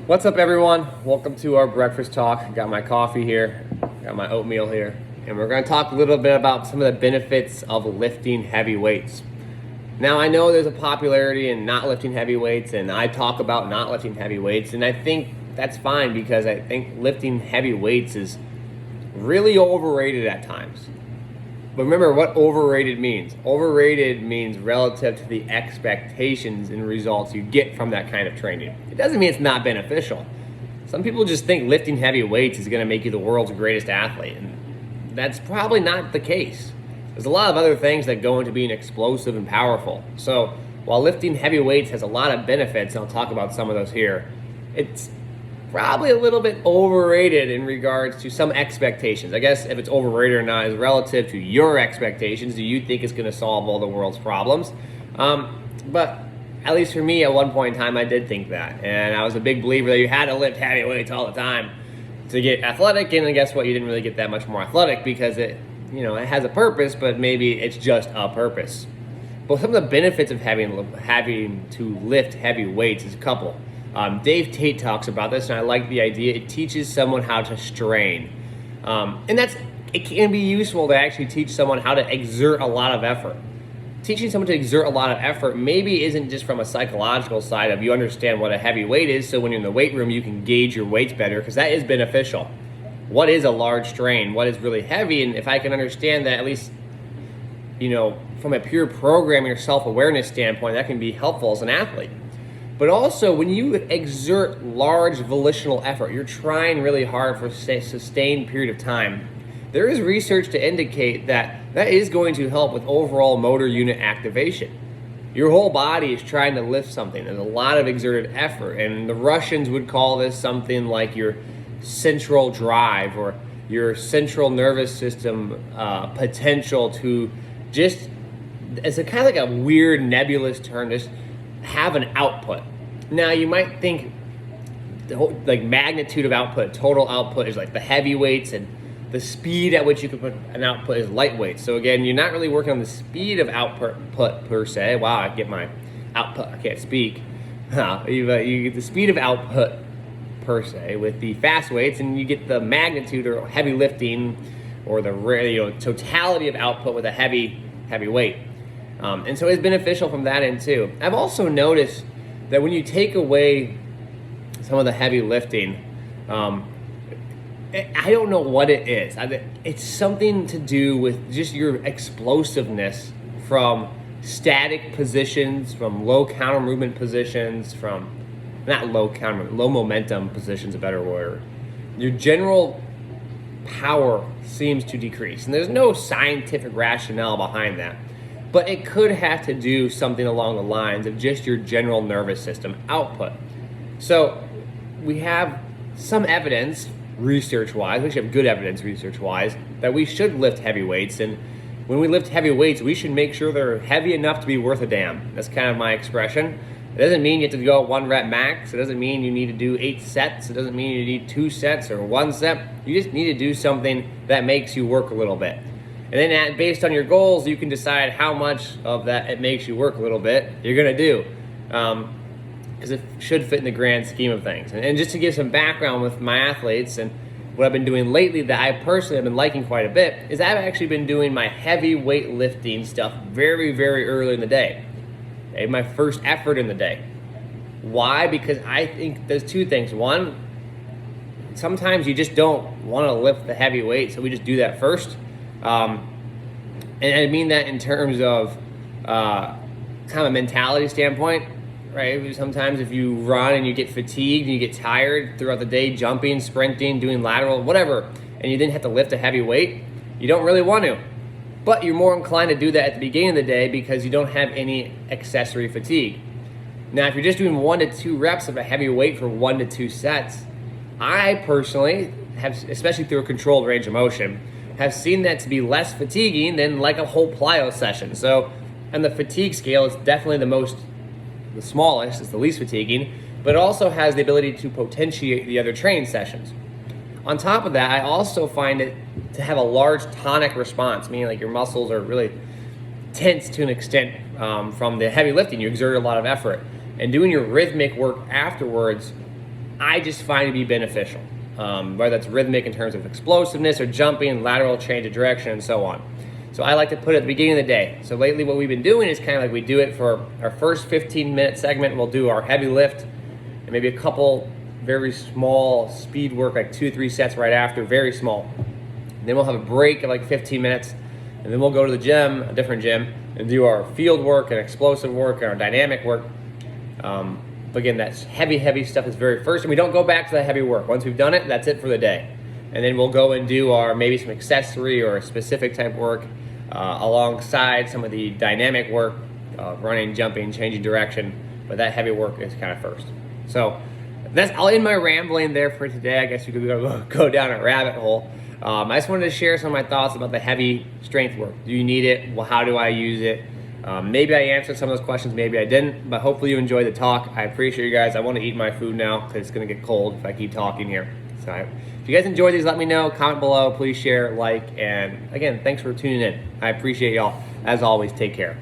What's up, everyone? Welcome to our breakfast talk. Got my coffee here, got my oatmeal here, and we're going to talk a little bit about some of the benefits of lifting heavy weights. Now, I know there's a popularity in not lifting heavy weights, and I talk about not lifting heavy weights, and I think that's fine because I think lifting heavy weights is really overrated at times. But remember what overrated means. Overrated means relative to the expectations and results you get from that kind of training. It doesn't mean it's not beneficial. Some people just think lifting heavy weights is going to make you the world's greatest athlete, and that's probably not the case. There's a lot of other things that go into being explosive and powerful. So while lifting heavy weights has a lot of benefits, and I'll talk about some of those here, it's probably a little bit overrated in regards to some expectations. I guess if it's overrated or not is relative to your expectations. Do you think it's going to solve all the world's problems? But at least for me, at one point in time, I did think that. And I was a big believer that you had to lift heavy weights all the time to get athletic. And then guess what? You didn't really get that much more athletic because it has a purpose, but maybe it's just a purpose. But some of the benefits of having to lift heavy weights is a couple. Dave Tate talks about this, and I like the idea. It teaches someone how to strain. And it can be useful to actually teach someone how to exert a lot of effort. Teaching someone to exert a lot of effort maybe isn't just from a psychological side of you understand what a heavy weight is, so when you're in the weight room, you can gauge your weights better, because that is beneficial. What is a large strain? What is really heavy? And if I can understand that, at least, from a pure programming or self-awareness standpoint, that can be helpful as an athlete. But also, when you exert large volitional effort, you're trying really hard for a sustained period of time, there is research to indicate that is going to help with overall motor unit activation. Your whole body is trying to lift something. There's a lot of exerted effort, and the Russians would call this something like your central drive or your central nervous system potential to just, it's a kind of like a weird nebulous term, just have an output. Now you might think the whole, like, magnitude of output, total output is like the heavy weights, and the speed at which you can put an output is light weights. So again, you're not really working on the speed of output per se. Wow, I get my output, I can't speak. You get the speed of output per se with the fast weights, and you get the magnitude or heavy lifting or the totality of output with a heavy weight. And so it's beneficial from that end too. I've also noticed that when you take away some of the heavy lifting, I don't know what it is. It's something to do with just your explosiveness from static positions, from low counter movement positions, from low momentum positions, a better word. Your general power seems to decrease, and there's no scientific rationale behind that. But it could have to do something along the lines of just your general nervous system output. So we have some evidence, research-wise, we should have good evidence research-wise, that we should lift heavy weights. And when we lift heavy weights, we should make sure they're heavy enough to be worth a damn. That's kind of my expression. It doesn't mean you have to go 1 rep max. It doesn't mean you need to do 8 sets. It doesn't mean you need 2 sets or 1 set. You just need to do something that makes you work a little bit. And then based on your goals, you can decide how much of that it makes you work a little bit you're going to do. Because it should fit in the grand scheme of things. And just to give some background with my athletes and what I've been doing lately that I personally have been liking quite a bit is I've actually been doing my heavy weight lifting stuff very, very early in the day. Okay, my first effort in the day. Why? Because I think there's 2 things. One, sometimes you just don't want to lift the heavy weight, so we just do that first. And I mean that in terms of kind of a mentality standpoint, right? Sometimes if you run and you get fatigued and you get tired throughout the day, jumping, sprinting, doing lateral, whatever, and you didn't have to lift a heavy weight, you don't really want to. But you're more inclined to do that at the beginning of the day because you don't have any accessory fatigue. Now, if you're just doing 1 to 2 reps of a heavy weight for 1 to 2 sets, I personally have, especially through a controlled range of motion, have seen that to be less fatiguing than like a whole plyo session. So on the fatigue scale, it's definitely the smallest, it's the least fatiguing, but it also has the ability to potentiate the other training sessions. On top of that, I also find it to have a large tonic response, meaning like your muscles are really tense to an extent from the heavy lifting. You exert a lot of effort. And doing your rhythmic work afterwards I just find to be beneficial, whether that's rhythmic in terms of explosiveness or jumping, lateral change of direction, and so on. So I like to put it at the beginning of the day. So lately what we've been doing is kind of like we do it for our first 15-minute segment. We'll do our heavy lift and maybe a couple very small speed work, like 2-3 sets right after, very small. And then we'll have a break of like 15 minutes, and then we'll go to the gym, a different gym, and do our field work and explosive work and our dynamic work. But again, that's heavy stuff is very first, and we don't go back to that heavy work. Once we've done it, that's it for the day. And then we'll go and do our maybe some accessory or a specific type work alongside some of the dynamic work, running, jumping, changing direction. But that heavy work is kind of first. So I'll end my rambling there for today. I guess you could go down a rabbit hole. I just wanted to share some of my thoughts about the heavy strength work. Do you need it? Well, how do I use it? Maybe I answered some of those questions, maybe I didn't, but hopefully you enjoyed the talk. I appreciate you guys. I want to eat my food now because it's going to get cold if I keep talking here. So if you guys enjoyed these, let me know. Comment below. Please share, like, and again, thanks for tuning in. I appreciate y'all. As always, take care.